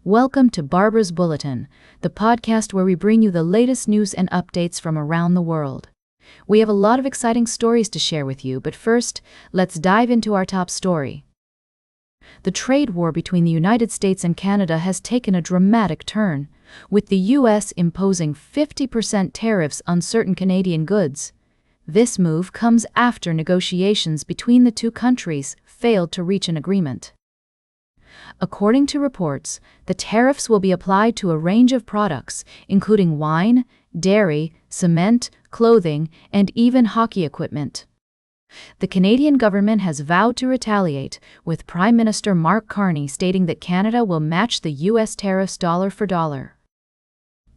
Welcome to Barbara's Bulletin, the podcast where we bring you the latest news and updates from around the world. We have a lot of exciting stories to share with you, but first, let's dive into our top story. The trade war between the United States and Canada has taken a dramatic turn, with the U.S. imposing 50% tariffs on certain Canadian goods. This move comes after negotiations between the two countries failed to reach an agreement. According to reports, the tariffs will be applied to a range of products, including wine, dairy, cement, clothing, and even hockey equipment. The Canadian government has vowed to retaliate, with Prime Minister Mark Carney stating that Canada will match the U.S. tariffs dollar for dollar.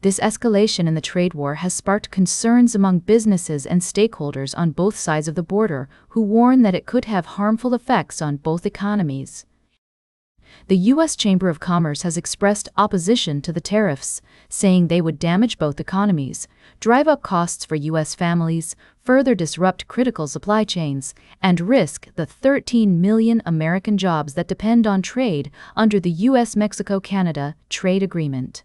This escalation in the trade war has sparked concerns among businesses and stakeholders on both sides of the border, who warn that it could have harmful effects on both economies. The U.S. Chamber of Commerce has expressed opposition to the tariffs, saying they would damage both economies, drive up costs for U.S. families, further disrupt critical supply chains, and risk the 13 million American jobs that depend on trade under the U.S.-Mexico-Canada trade agreement.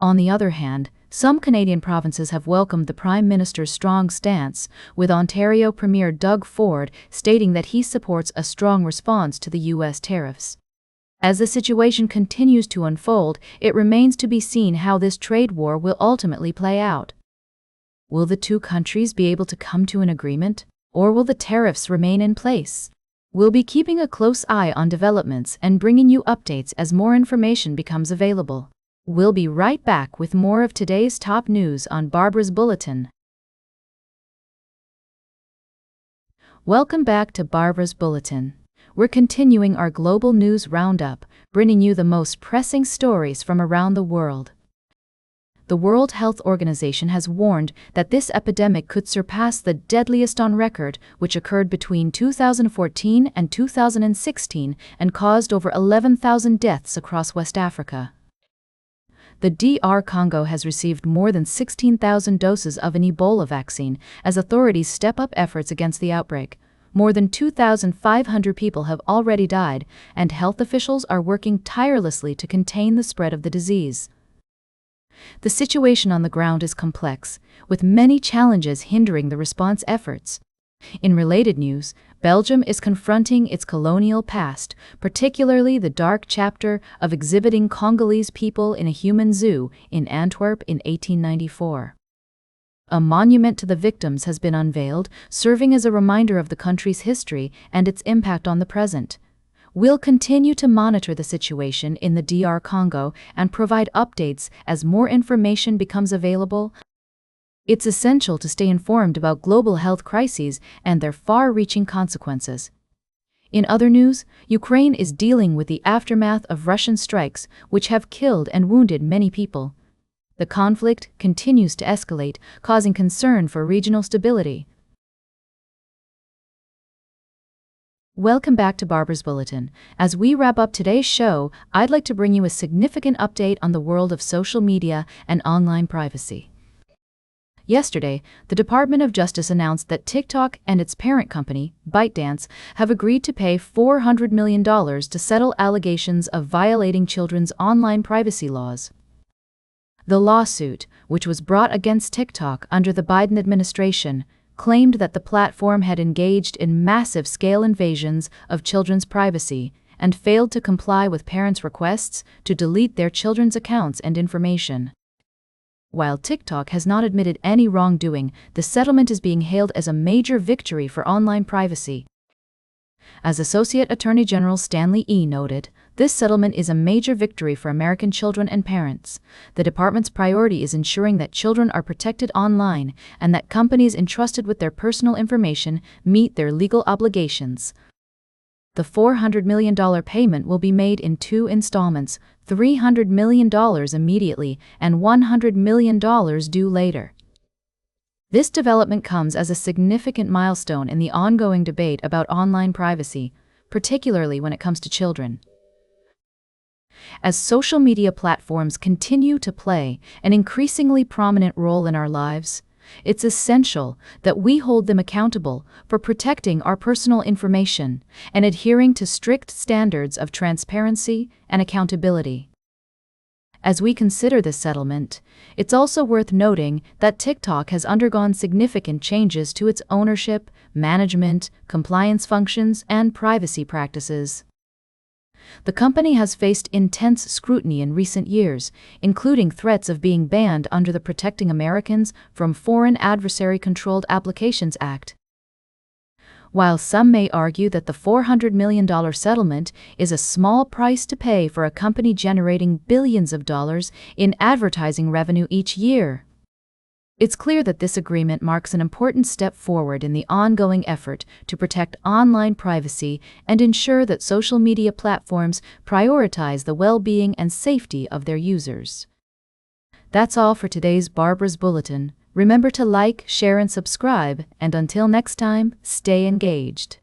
On the other hand, some Canadian provinces have welcomed the Prime Minister's strong stance, with Ontario Premier Doug Ford stating that he supports a strong response to the U.S. tariffs. As the situation continues to unfold, it remains to be seen how this trade war will ultimately play out. Will the two countries be able to come to an agreement, or will the tariffs remain in place? We'll be keeping a close eye on developments and bringing you updates as more information becomes available. We'll be right back with more of today's top news on Barbara's Bulletin. Welcome back to Barbara's Bulletin. We're continuing our global news roundup, bringing you the most pressing stories from around the world. The World Health Organization has warned that this epidemic could surpass the deadliest on record, which occurred between 2014 and 2016 and caused over 11,000 deaths across West Africa. The DR Congo has received more than 16,000 doses of an Ebola vaccine as authorities step up efforts against the outbreak. More than 2,500 people have already died, and health officials are working tirelessly to contain the spread of the disease. The situation on the ground is complex, with many challenges hindering the response efforts. In related news, Belgium is confronting its colonial past, particularly the dark chapter of exhibiting Congolese people in a human zoo in Antwerp in 1894. A monument to the victims has been unveiled, serving as a reminder of the country's history and its impact on the present. We'll continue to monitor the situation in the DR Congo and provide updates as more information becomes available. It's essential to stay informed about global health crises and their far-reaching consequences. In other news, Ukraine is dealing with the aftermath of Russian strikes, which have killed and wounded many people. The conflict continues to escalate, causing concern for regional stability. Welcome back to Barbara's Bulletin. As we wrap up today's show, I'd like to bring you a significant update on the world of social media and online privacy. Yesterday, the Department of Justice announced that TikTok and its parent company, ByteDance, have agreed to pay $400 million to settle allegations of violating children's online privacy laws. The lawsuit, which was brought against TikTok under the Biden administration, claimed that the platform had engaged in massive-scale invasions of children's privacy and failed to comply with parents' requests to delete their children's accounts and information. While TikTok has not admitted any wrongdoing, the settlement is being hailed as a major victory for online privacy. As Associate Attorney General Stanley E. noted, this settlement is a major victory for American children and parents. The department's priority is ensuring that children are protected online and that companies entrusted with their personal information meet their legal obligations. The $400 million payment will be made in two installments, $300 million immediately and $100 million due later. This development comes as a significant milestone in the ongoing debate about online privacy, particularly when it comes to children. As social media platforms continue to play an increasingly prominent role in our lives, it's essential that we hold them accountable for protecting our personal information and adhering to strict standards of transparency and accountability. As we consider this settlement, it's also worth noting that TikTok has undergone significant changes to its ownership, management, compliance functions, and privacy practices. The company has faced intense scrutiny in recent years, including threats of being banned under the Protecting Americans from Foreign Adversary-Controlled Applications Act. While some may argue that the $400 million settlement is a small price to pay for a company generating billions of dollars in advertising revenue each year, it's clear that this agreement marks an important step forward in the ongoing effort to protect online privacy and ensure that social media platforms prioritize the well-being and safety of their users. That's all for today's Barbara's Bulletin. Remember to like, share, and subscribe, and until next time, stay engaged.